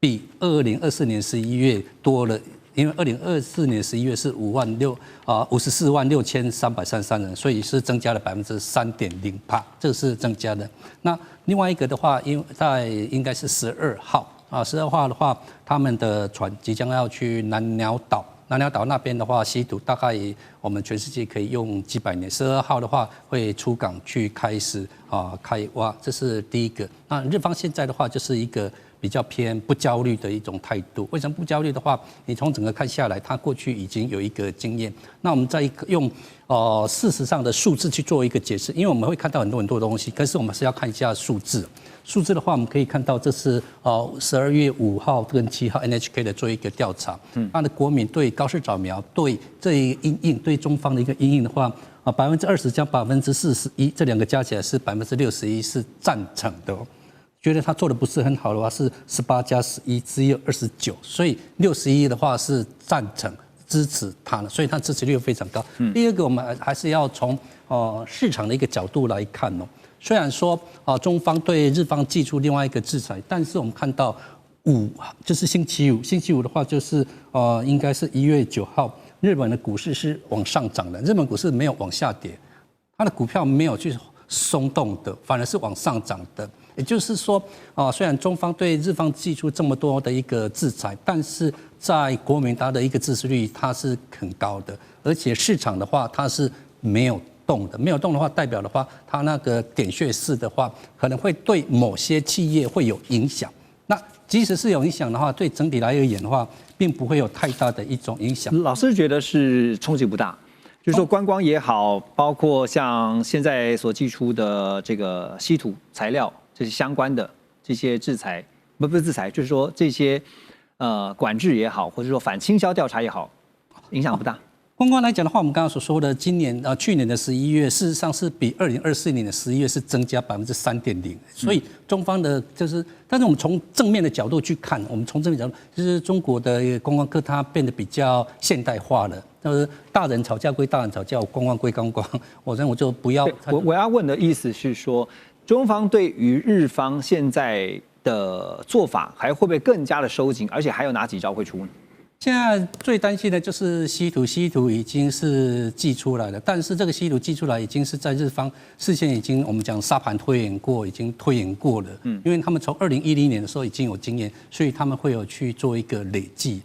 比2024年11月多了。因为2024年11月是54万6333人，所以是增加了3.0%，这个是增加的。那另外一个的话，因为在应该是12号啊，12号的话，他们的船即将要去南鸟岛。南鸟岛那边的话，稀土大概我们全世界可以用几百年。12号的话会出港去开始开挖，这是第一个。那日方现在的话就是一个比较偏不焦虑的一种态度。为什么不焦虑的话？你从整个看下来，它过去已经有一个经验。那我们再用事实上的数字去做一个解释，因为我们会看到很多东西，可是我们是要看一下数字。数字的话，我们可以看到这是12月5号跟7号 NHK 的做一个调查。它的国民对高市早苗对这一个因应对中方的一个因应的话，20%加41%，这两个加起来是61%是赞成的。觉得他做的不是很好的话，是18加11只有29，所以61的话是赞成支持他的，所以他支持率非常高。第二个，我们还是要从市场的一个角度来看哦。虽然说中方对日方祭出另外一个制裁，但是我们看到就是星期五的话就是应该是1月9号，日本的股市是往上涨的，日本股市没有往下跌，它的股票没有去松动的，反而是往上涨的。也就是说，虽然中方对日方祭出这么多的一个制裁，但是在国民它的一个支持率它是很高的，而且市场的话它是没有动的，没有动的话，代表的话，它那个点穴式的话，可能会对某些企业会有影响。那即使是有影响的话，对整体来而言的话，并不会有太大的一种影响。老师觉得是冲击不大。就是说观光也好，包括像现在所寄出的这个稀土材料这些相关的这些制裁，不是制裁，就是说这些管制也好，或者说反倾销调查也好，影响不大。观光来讲的话，我们刚刚所说的，去年的11月，事实上是比2024年的11月是增加3.0%，所以中方的就是，但是我们从正面的角度去看，我们从正面角度，就是中国的观光客它变得比较现代化了。就是大人吵架归大人吵架，观光归观光，我认为我就不要。我要问的意思是说，中方对于日方现在的做法，还会不会更加的收紧？而且还有哪几招会出呢？现在最担心的就是稀土已经是寄出来了，但是这个稀土寄出来已经是在日方事先已经我们讲沙盘推演过，已经推演过了。因为他们从2010年的时候已经有经验，所以他们会有去做一个累计。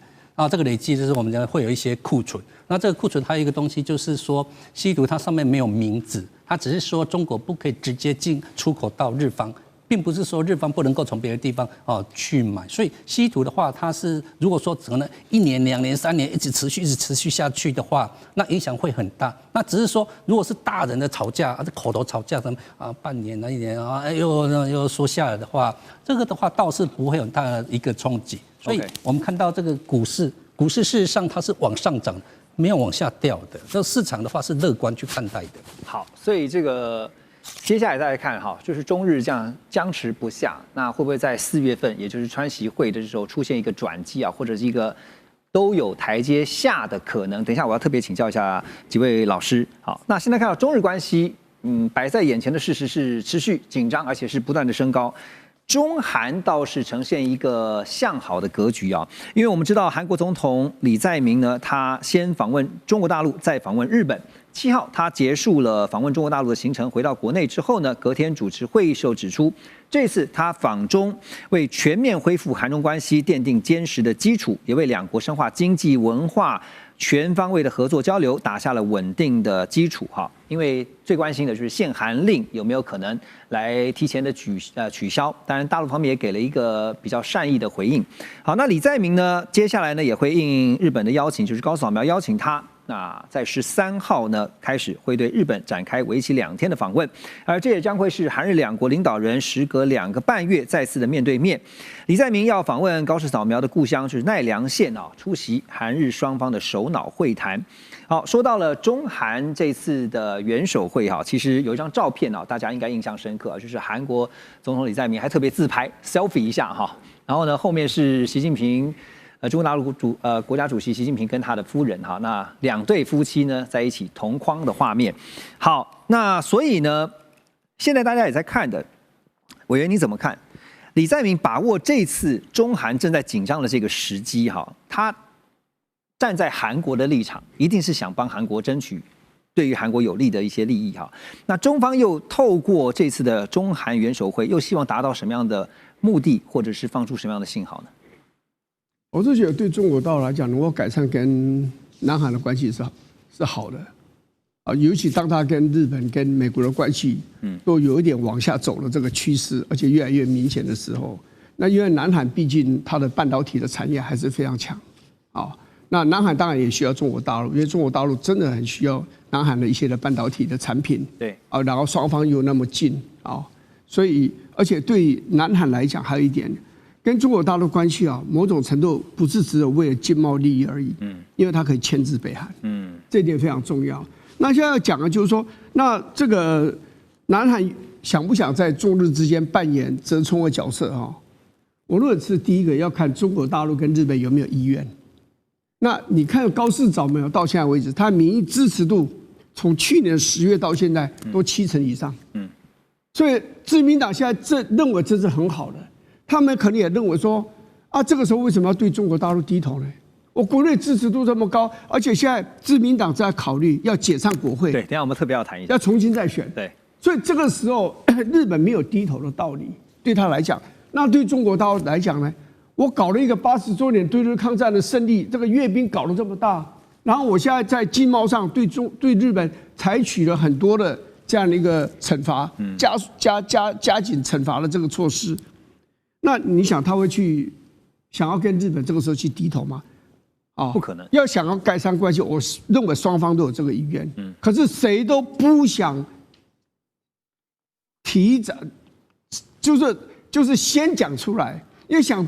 这个累计就是我们讲会有一些库存。那这个库存还有一个东西就是说，稀土它上面没有名字，它只是说中国不可以直接出口到日方。并不是说日方不能够从别的地方去买，所以稀土的话，它是如果说可能1年、2年、3年一直持续下去的话，那影响会很大。那只是说，如果是大人的吵架，口头吵架什么半年、1年又说下来的话，这个的话倒是不会有很大的一个冲击。所以我们看到这个股市事实上它是往上涨。没有往下掉的。这市场的话是乐观去看待的。好，所以这个接下来再来看哈，就是中日这样僵持不下，那会不会在4月份，也就是川习会的时候出现一个转机啊，或者是一个都有台阶下的可能？等一下我要特别请教一下几位老师。好，那现在看到中日关系，摆在眼前的事实是持续紧张，而且是不断的升高。中韩倒是呈现一个向好的格局啊，因为我们知道韩国总统李在明呢，他先访问中国大陆，再访问日本。7号他结束了访问中国大陆的行程，回到国内之后呢，隔天主持会议时候指出，这次他访中为全面恢复韩中关系奠定坚实的基础，也为两国深化经济文化全方位的合作交流打下了稳定的基础哈。因为最关心的就是限韩令有没有可能来提前的取消，当然大陆方面也给了一个比较善意的回应。好，那李在明呢，接下来呢也会应日本的邀请，就是高扫描邀请他。那在13号呢，开始会对日本展开为期2天的访问，而这也将会是韩日两国领导人时隔2个半月再次的面对面。李在明要访问高市扫描的故乡就是奈良县啊，出席韩日双方的首脑会谈。好，说到了中韩这次的元首会哈，其实有一张照片啊，大家应该印象深刻，就是韩国总统李在明还特别自拍 selfie 一下哈，然后呢后面是习近平。中国大陆国家主席习近平跟他的夫人哈，那2对夫妻呢在一起同框的画面。好，那所以呢，现在大家也在看的，委员你怎么看？李在明把握这次中韩正在紧张的这个时机哈，他站在韩国的立场，一定是想帮韩国争取对于韩国有利的一些利益哈。那中方又透过这次的中韩元首会，又希望达到什么样的目的，或者是放出什么样的信号呢？我是觉得对中国大陆来讲，能够改善跟南韩的关系是好的啊，尤其当他跟日本、跟美国的关系都有一点往下走的这个趋势，而且越来越明显的时候，那因为南韩毕竟它的半导体的产业还是非常强啊，那南韩当然也需要中国大陆，因为中国大陆真的很需要南韩的一些的半导体的产品，对啊，然后双方又那么近啊，所以而且对南韩来讲还有一点。跟中国大陆关系啊，某种程度不是只有为了经贸利益而已，因为它可以牵制北韩，这一点非常重要。那现在要讲的就是说，那这个南韩想不想在中日之间扮演折冲的角色哈？我认为是第一个要看中国大陆跟日本有没有意愿。那你看高市早苗到现在为止，他民意支持度从去年10月到现在都70%以上，所以自民党现在认为这是很好的。他们可能也认为说，啊，这个时候为什么要对中国大陆低头呢？我国内支持度这么高，而且现在自民党在考虑要解散国会，对，等一下我们特别要谈一下，要重新再选，对，所以这个时候日本没有低头的道理，对他来讲，那对中国大陆来讲呢？我搞了一个80周年对日抗战的胜利，这个阅兵搞得这么大，然后我现在在经贸上对日本采取了很多的这样的一个惩罚，加紧惩罚的这个措施。那你想他会去想要跟日本这个时候去低头吗？啊，不可能。要想要改善关系，我认为双方都有这个意愿。可是谁都不想提早，就是先讲出来，因为想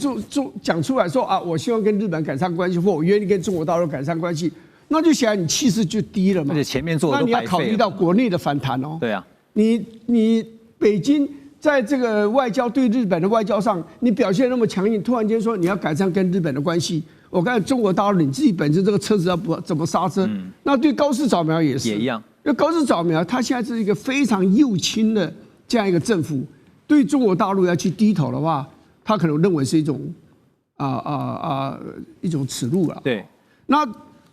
讲出来说啊，我希望跟日本改善关系，或我愿意跟中国大陆改善关系，那就显然你气势就低了嘛。而且前面做的都白费了。那你要考虑到国内的反弹哦。对啊，你北京。在这个外交对日本的外交上，你表现那么强硬，突然间说你要改善跟日本的关系，我看中国大陆你自己本身这个车子要怎么刹车？那对高市早苗也是也一样，因为高市早苗他现在是一个非常右倾的这样一个政府，对中国大陆要去低头的话，他可能认为是一种一种耻辱了。对，那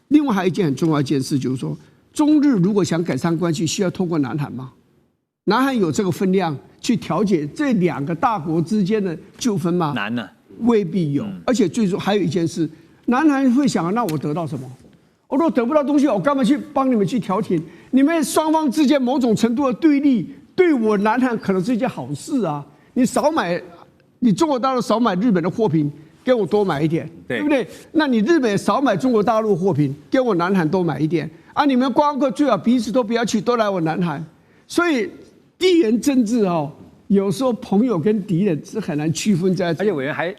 另外还有一件很重要的一件事，就是说中日如果想改善关系，需要透过南韩吗？南韩有这个分量去调解这2个大国之间的纠纷吗？难呢，未必有。而且最终还有一件事，南韩会想：那我得到什么？我如果得不到东西，我干嘛去帮你们去调停？你们双方之间某种程度的对立，对我南韩可能是一件好事啊。你中国大陆少买日本的货品，给我多买一点，对不对？那你日本也少买中国大陆货品，给我南韩多买一点啊。你们观光客最好彼此都不要去，都来我南韩。所以。地缘政治有时候朋友跟敌人是很难区分在。而且委员还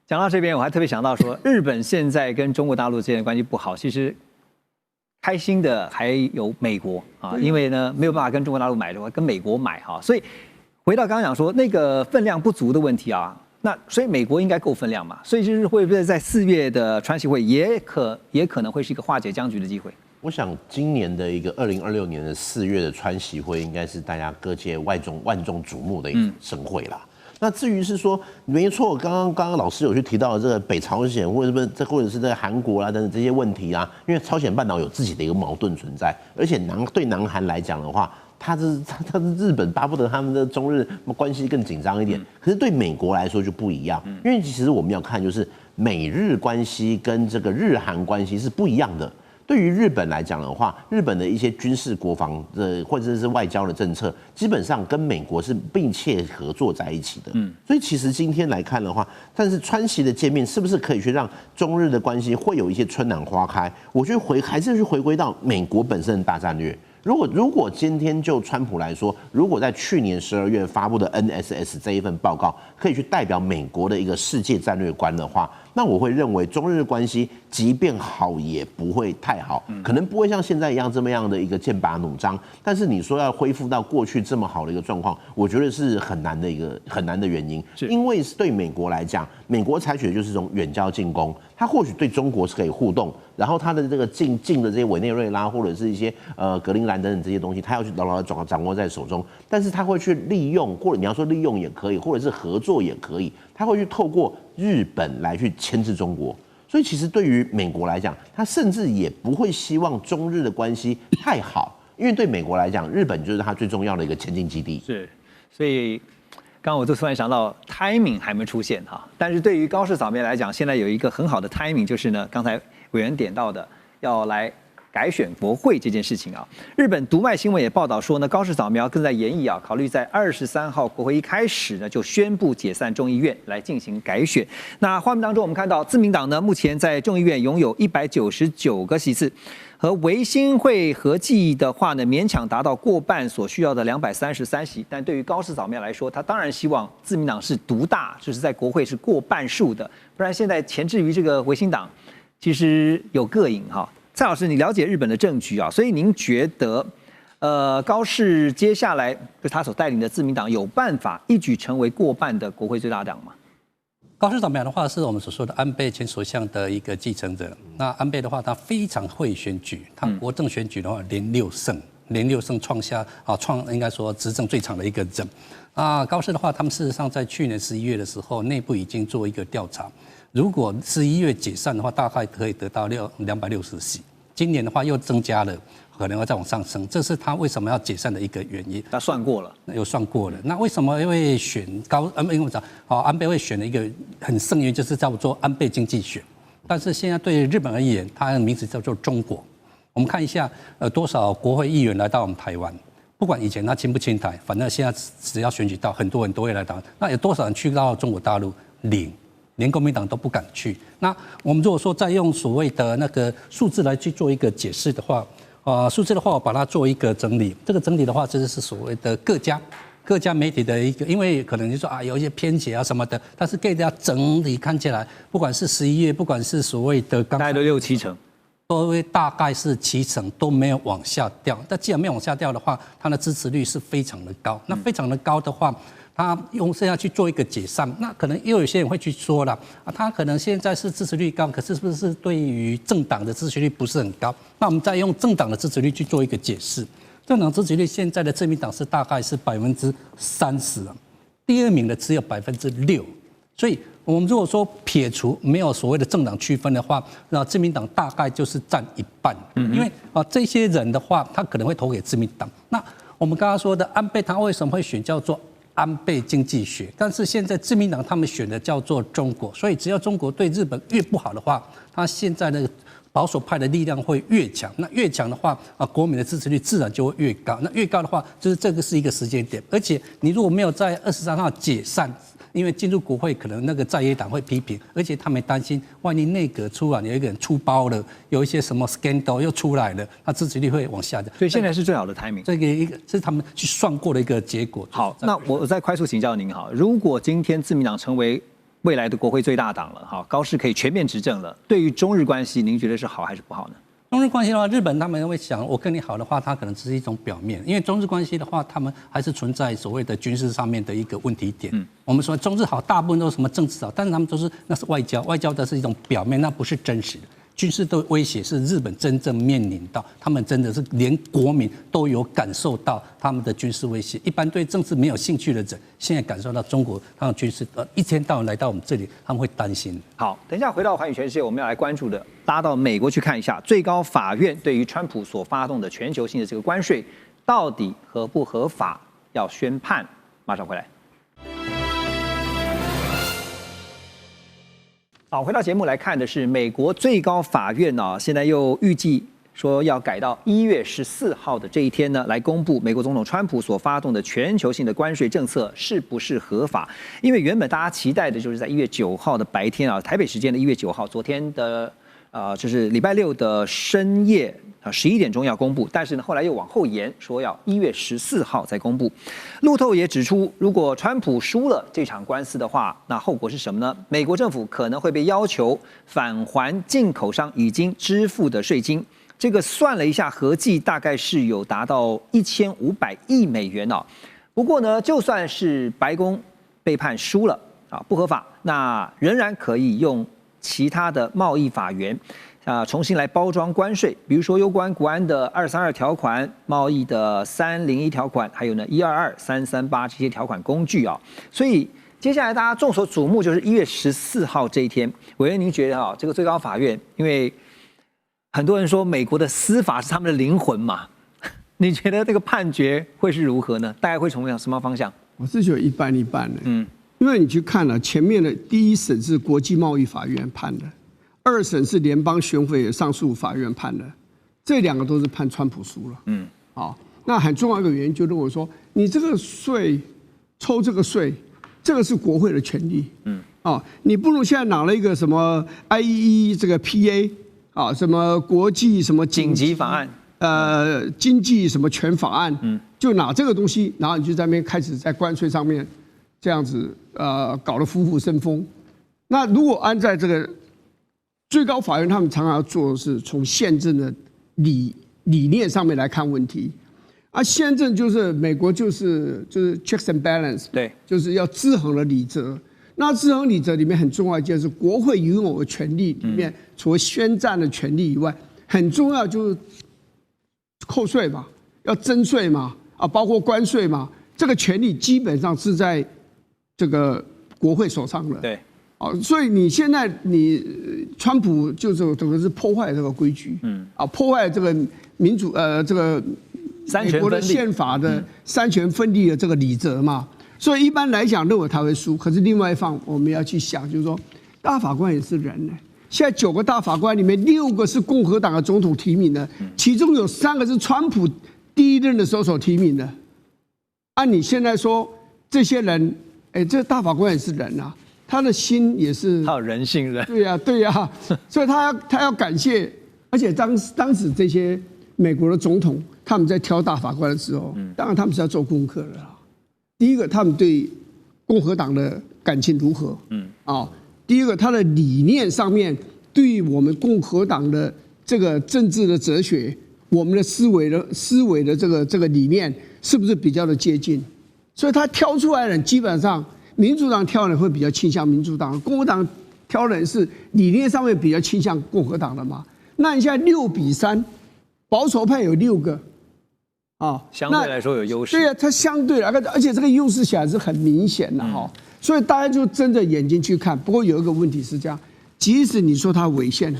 讲到这边，我还特别想到说，日本现在跟中国大陆之间的关系不好，其实开心的还有美国啊，因为呢没有办法跟中国大陆买的话，跟美国买哈，所以回到刚刚讲说那个分量不足的问题啊，那所以美国应该够分量嘛，所以就是会不会在4月的川习会也可能会是一个化解僵局的机会？我想今年的一个2026年的4月的川习会，应该是大家各界万众瞩目的一个盛会啦。那至于是说，没错，刚刚老师有去提到这个北朝鲜或者是在韩国啦等等这些问题啊，因为朝鲜半岛有自己的一个矛盾存在，而且对南韩来讲的话，他是日本巴不得他们的中日关系更紧张一点，可是对美国来说就不一样，因为其实我们要看就是美日关系跟这个日韩关系是不一样的。对于日本来讲的话，日本的一些军事国防的或者是外交的政策，基本上跟美国是并切合作在一起的。所以其实今天来看的话，但是川习的见面是不是可以去让中日的关系会有一些春暖花开？我觉得还是去回归到美国本身的大战略。如果今天就川普来说，如果在去年12月发布的 NSS 这一份报告可以去代表美国的一个世界战略观的话，那我会认为中日关系即便好也不会太好，可能不会像现在一样这么样的一个剑拔弩张。但是你说要恢复到过去这么好的一个状况，我觉得是很难的原因，因为对美国来讲，美国采取的就是这种远交近攻，它或许对中国是可以互动，然后它的这个近的这些委内瑞拉或者是一些格陵兰等等这些东西，它要去牢牢的掌握在手中，但是它会去利用，或者你要说利用也可以，或者是合作也可以，它会去透过日本来去牵制中国。所以其实对于美国来讲，他甚至也不会希望中日的关系太好，因为对美国来讲，日本就是他最重要的一个前进基地。是，所以刚刚我就突然想到 timing 还没出现哈，但是对于高市早苗来讲，现在有一个很好的 timing， 就是呢，刚才委员点到的要来改选国会这件事情啊。日本读卖新闻也报道说呢，高市早苗正在研议啊，考虑在23号国会一开始呢就宣布解散众议院来进行改选。那画面当中我们看到自民党呢目前在众议院拥有199个席次，和维新会合计的话呢，勉强达到过半所需要的233席。但对于高市早苗来说，他当然希望自民党是独大，就是在国会是过半数的，不然现在钳制于这个维新党，其实有膈应哈。蔡老师，你了解日本的政局啊，所以您觉得，高市接下来就他所带领的自民党有办法一举成为过半的国会最大党吗？高市早苗的话是我们所说的安倍前首相的一个继承者。那安倍的话，他非常会选举，他国政选举的话连6胜，应该说执政最长的一个人。高市的话，他们事实上在去年11月的时候，内部已经做一个调查。如果11月解散的话，大概可以得到260席。今年的话又增加了，可能要再往上升，这是他为什么要解散的一个原因。他算过了，有算过了。那为什么会选因为我讲安倍会选的一个很胜原因，就是叫做安倍经济学。但是现在对日本而言，它的名字叫做中国。我们看一下，多少国会议员来到我们台湾？不管以前他亲不亲台，反正现在只要选举到，很多人都会来到。那有多少人去到中国大陆？0。连国民党都不敢去。那我们如果说再用所谓的那个数字来去做一个解释的话，数字的话我把它做一个整理。这个整理的话，这就是所谓的各家媒体的一个，因为可能就说有一些偏斜什么的，但是给大家整理看起来，不管是11月，不管是所谓的大概都6、7成，都会大概是7成都没有往下掉。但既然没有往下掉的话，它的支持率是非常的高。那非常的高的话，他用这样去做一个解散，那可能又有些人会去说了他可能现在是支持率高，可是是不是对于政党的支持率不是很高？那我们再用政党的支持率去做一个解释。政党支持率现在的自民党是大概是30%，第2名的只有6%，所以我们如果说撇除没有所谓的政党区分的话，那自民党大概就是占1半，因为这些人的话，他可能会投给自民党。那我们刚刚说的安倍，他为什么会选叫做安倍经济学？但是现在自民党他们选的叫做中国，所以只要中国对日本越不好的话，他现在的保守派的力量会越强。那越强的话，国民的支持率自然就会越高。那越高的话，就是这个是一个时间点。而且你如果没有在23号解散，因为进入国会可能那个在野党会批评，而且他们担心，万一内阁出来有一个人出包了，有一些什么 scandal 又出来了，那支持率会往下降。所以现在是最好的 timing。这个一个是他们去算过的一个结果。好，那我再快速请教您哈，如果今天自民党成为未来的国会最大党了，哈，高市可以全面执政了，对于中日关系，您觉得是好还是不好呢？中日关系的话，日本他们会想，我跟你好的话，它可能只是一种表面，因为中日关系的话，他们还是存在所谓的军事上面的一个问题点。我们说中日好，大部分都是什么政治好，但是他们都是那是外交，外交的是一种表面，那不是真实的。军事的威胁是日本真正面临到，他们真的是连国民都有感受到他们的军事威胁。一般对政治没有兴趣的人，现在感受到中国他们军事一天到晚来到我们这里，他们会担心。好，等一下回到寰宇全世界，我们要来关注的，拉到美国去看一下，最高法院对于川普所发动的全球性的这个关税，到底合不合法，要宣判。马上回来。好，回到节目来看的是美国最高法院呢，现在又预计说要改到1月14号的这一天呢，来公布美国总统川普所发动的全球性的关税政策是不是合法？因为原本大家期待的就是在1月9号的白天啊，台北时间的1月9号，昨天的就是礼拜六的深夜11点钟要公布，但是呢后来又往后延，说要1月14号再公布。路透也指出，如果川普输了这场官司的话，那后果是什么呢？美国政府可能会被要求返还进口商已经支付的税金。这个算了一下，合计大概是有达到1500亿美元哦。不过呢，就算是白宫被判输了不合法，那仍然可以用其他的贸易法源重新来包装关税，比如说有关国安的232条款、贸易的301条款，还有呢122、338这些条款工具啊。所以接下来大家众所瞩目就是1月14号这一天。委员，您觉得这个最高法院，因为很多人说美国的司法是他们的灵魂嘛，你觉得这个判决会是如何呢？大概会从什么方向？我是觉得一半一半的，因为你去看了前面的第一审是国际贸易法院判的，2审是联邦巡回上诉法院判的，这2个都是判川普输了。那很重要一个原因就认为说，你这个税抽这个税，这个是国会的权利，你不能现在拿了一个什么 IEE 这个 PA 什么国际什么紧急法案，经济什么权法案，就拿这个东西，然后你就在那边开始在关税上面这样子搞得虎虎生风。那如果按在这个最高法院，他们常常要做的是从宪政的理念上面来看问题，宪政就是美国就是 checks and balance， 对，就是要制衡的理则。那制衡理则里面很重要一件事，国会拥有的权利里面，除了宣战的权利以外，很重要就是扣税嘛，要征税嘛，包括关税嘛，这个权利基本上是在这个国会手上的。对，所以你现在川普就是等于是破坏这个规矩，破坏这个民主这个美国的宪法的三权分立的这个理则嘛。所以一般来讲认为他会输，可是另外一方我们要去想，就是说大法官也是人呢。现在9个大法官里面6个是共和党的总统提名的，其中有3个是川普第一任的时候所提名的。按你现在说这些人，这大法官也是人啊，他的心也是他有人性人。对呀，所以他要感谢，而且当时这些美国的总统他们在挑大法官的时候，当然他们是要做功课的啦。第一个，他们对共和党的感情如何？第一个，他的理念上面对我们共和党的这个政治的哲学，我们的思维的这个理念是不是比较的接近？所以他挑出来的人基本上，民主党挑的人会比较倾向民主党，共和党挑的人是理念上面比较倾向共和党的嘛。那你现在6比3，保守派有6个。相对来说有优势。对啊，它相对而且这个优势起来是很明显的所以大家就睁着眼睛去看。不过有一个问题是这样，即使你说它违宪，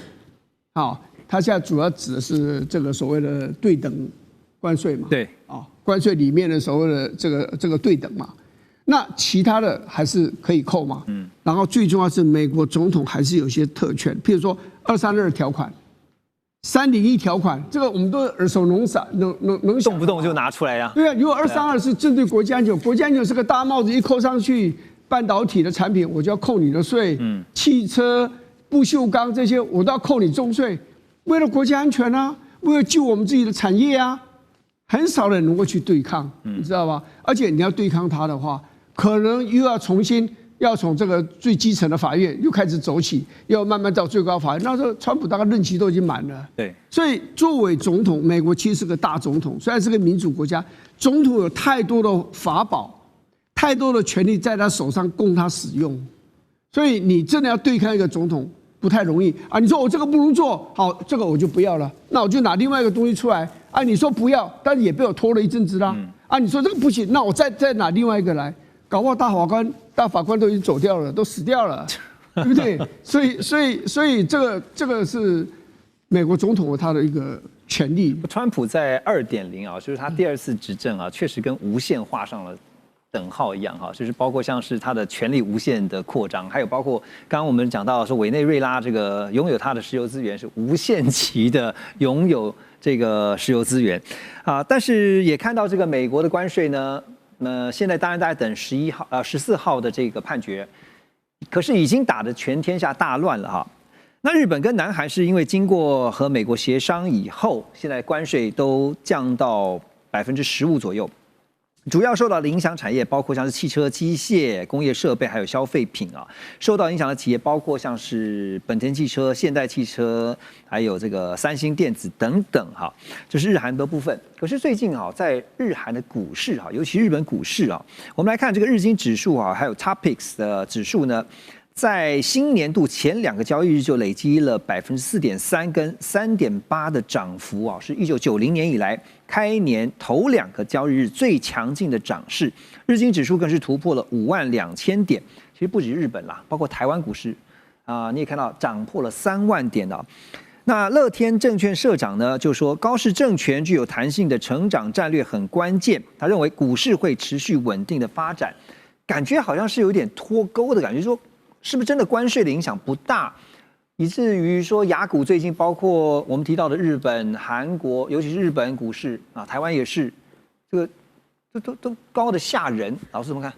它现在主要指的是这个所谓的对等关税嘛，对，关税里面的所谓的这个对等嘛，那其他的还是可以扣嘛，然后最重要是美国总统还是有些特权，譬如说232条款。301条款，这个我们都耳熟能详，能动不动就拿出来呀。对啊，如果232是针对国家安全，国家安全是个大帽子，一扣上去，半导体的产品我就要扣你的税，汽车、不锈钢这些我都要扣你重税，为了国家安全啊，为了救我们自己的产业啊，很少人能够去对抗，你知道吧？而且你要对抗它的话，可能又要重新要从这个最基层的法院又开始走起，要慢慢到最高法院。那时候川普大概任期都已经满了，对，所以作为总统，美国其实是个大总统，虽然是个民主国家，总统有太多的法宝，太多的权力在他手上供他使用，所以你真的要对抗一个总统不太容易啊！你说我这个不能做好，这个我就不要了，那我就拿另外一个东西出来啊！你说不要，但是也被我拖了一阵子啦。啊，你说这个不行，那我再拿另外一个来，搞不好大法官都已经走掉了，都死掉了，对不对？所以这个是美国总统他的一个权利。川普在2.0啊，就是他第2次执政啊，确实跟无限画上了等号一样哈，就是包括像是他的权力无限的扩张，还有包括刚刚我们讲到说委内瑞拉这个拥有它的石油资源是无限期的拥有这个石油资源啊，但是也看到这个美国的关税呢，现在当然大家等14号的这个判决，可是已经打得全天下大乱了哈。那日本跟南韩是因为经过和美国协商以后，现在关税都降到15%左右。主要受到的影响产业包括像是汽车、机械、工业设备，还有消费品啊。受到影响的企业包括像是本田汽车、现代汽车，还有这个三星电子等等哈。这是日韩的部分。可是最近啊，在日韩的股市啊，尤其日本股市啊，我们来看这个日经指数啊，还有 TOPIX 的指数呢，在新年度前2个交易日就累积了4.3%跟3.8%的涨幅啊，是1990年以来开年头2个交易日最强劲的涨势。日经指数更是突破了52000点。其实不止日本啦，包括台湾股市啊，你也看到涨破了3万点啊。那乐天证券社长呢就说，高市政权具有弹性的成长战略很关键，他认为股市会持续稳定的发展，感觉好像是有点脱钩的感觉，说是不是真的关税的影响不大，以至于说亚股最近包括我们提到的日本、韩国，尤其是日本股市啊，台湾也是，这个都高的吓人。老师怎么看？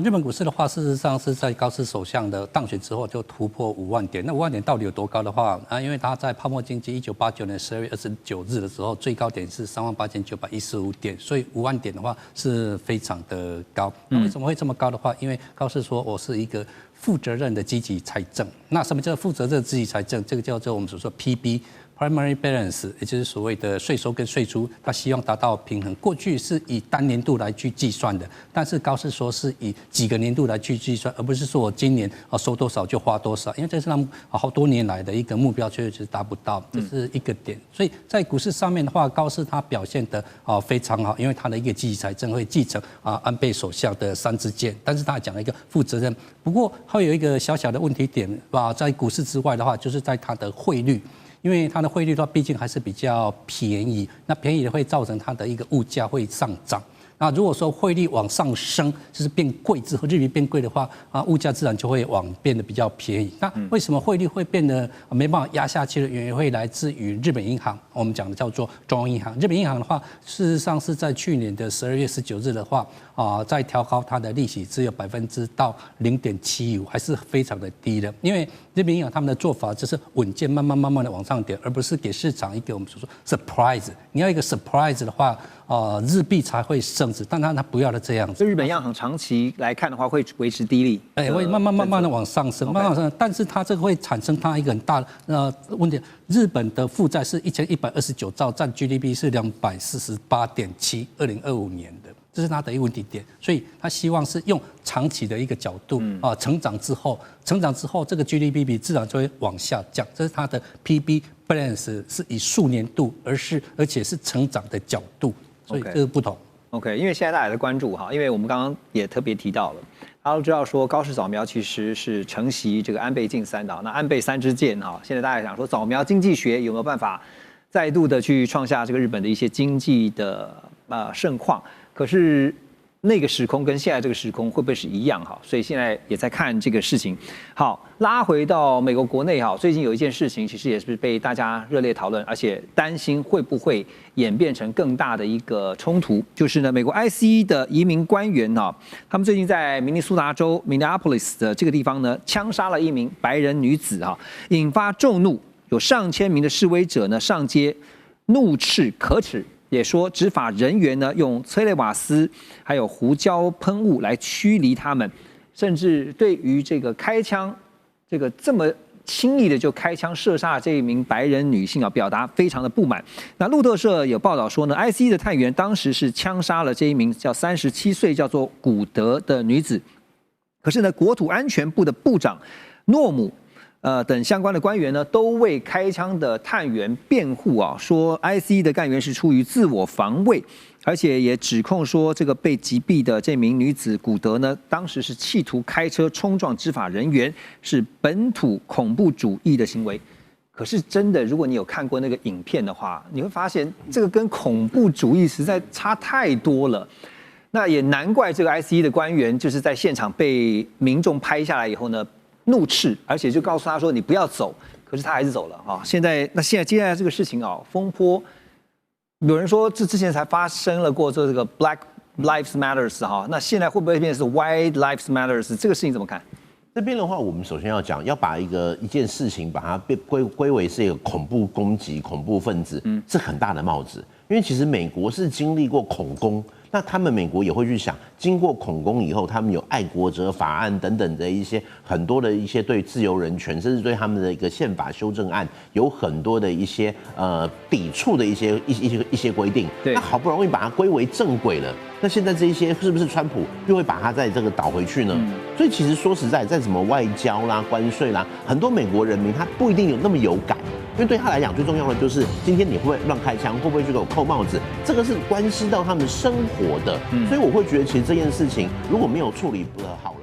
日本股市的话，事实上是在高市首相的当选之后就突破5万点。那5万点到底有多高的话因为他在泡沫经济1989年12月29日的时候，最高点是38915点，所以5万点的话是非常的高。那为什么会这么高的话？因为高市说我是一个负责任的积极财政。那什么叫负责任的积极财政？这个叫做我们所说 PB。Primary balance， 也就是所谓的税收跟税出，他希望达到平衡。过去是以单年度来去计算的，但是高市说是以几个年度来去计算，而不是说我今年收多少就花多少，因为这是他们好多年来的一个目标，确实达不到，这是一个点。所以在股市上面的话，高市它表现得非常好，因为它的一个积极财政会继承安倍首相的3支箭，但是他讲了一个负责任。不过会有一个小小的问题点在股市之外的话，就是在它的汇率。因为它的汇率的话，毕竟还是比较便宜，那便宜的会造成它的一个物价会上涨。那如果说汇率往上升，就是变贵之后，日币变贵的话，物价自然就会变得比较便宜。那为什么汇率会变得没办法压下去的原因，会来自于日本银行，我们讲的叫做中央银行。日本银行的话，事实上是在去年的12月19日的话，在调高它的利息，只有0.75%，还是非常的低的。因为日本银行他们的做法就是稳健，慢慢的往上点，而不是给市场一个我们所说 surprise。你要一个 surprise 的话，日币才会升值，但它不要的这样子。所以日本央行长期来看的话，会维持低利，会慢慢的往上升，慢慢往上升。但是它这个会产生它一个很大的问题。日本的负债是1129兆，占 GDP 是248.7%， 2025年的。这是他的一个问题点，所以他希望是用长期的一个角度成长之后这个 GDP 自然就会往下降，这是他的 PB balance 是以数年度，而且是成长的角度，所以这个不同。OK， 因为现在大家在关注因为我们刚刚也特别提到了，大家都知道说高市早苗其实是承袭这个安倍晋三的，那安倍3支箭现在大家想说早苗经济学有没有办法再度的去创下这个日本的一些经济的盛况？可是那个时空跟现在这个时空会不会是一样所以现在也在看这个事情。好，拉回到美国国内最近有一件事情，其实也是被大家热烈讨论，而且担心会不会演变成更大的一个冲突，就是呢，美国 ICE 的移民官员他们最近在明尼苏达州 Minneapolis 的这个地方呢，枪杀了一名白人女子引发众怒，有上千名的示威者呢上街怒斥可耻。也说执法人员呢用催泪瓦斯还有胡椒喷雾来驱离他们，甚至对于这个开枪，这么轻易的就开枪射杀这一名白人女性啊，表达非常的不满。那路透社有报道说呢 ，ICE 的探员当时是枪杀了这一名叫37岁叫做古德的女子。可是呢，国土安全部的部长诺姆，等相关的官员呢，都为开枪的探员辩护啊，说 ICE 的干员是出于自我防卫。而且也指控说，这个被击毙的这名女子古德呢，当时是企图开车冲撞执法人员，是本土恐怖主义的行为。可是真的，如果你有看过那个影片的话，你会发现这个跟恐怖主义实在差太多了。那也难怪这个 ICE 的官员就是在现场被民众拍下来以后呢，怒斥，而且就告诉他说：“你不要走。”可是他还是走了啊。现在接下来这个事情啊，风波。有人说，这之前才发生了过这个 Black Lives Matters 哈，那现在会不会变成是 White Lives Matters？ 这个事情怎么看？这边的话，我们首先要讲，要把一件事情把它归为是一个恐怖攻击、恐怖分子，是很大的帽子。因为其实美国是经历过恐攻，那他们美国也会去想，经过恐攻以后，他们有爱国者法案等等的一些很多的一些对自由人权，甚至对他们的一个宪法修正案有很多的一些抵触的一些规定。那好不容易把它归为正轨了，那现在这一些是不是川普又会把它再这个倒回去呢？所以其实说实在，在什么外交啦、关税啦，很多美国人民他不一定有那么有感。因为对他来讲，最重要的就是今天你会不会乱开枪，会不会去给我扣帽子，这个是关系到他们生活的。所以我会觉得，其实这件事情如果没有处理得好。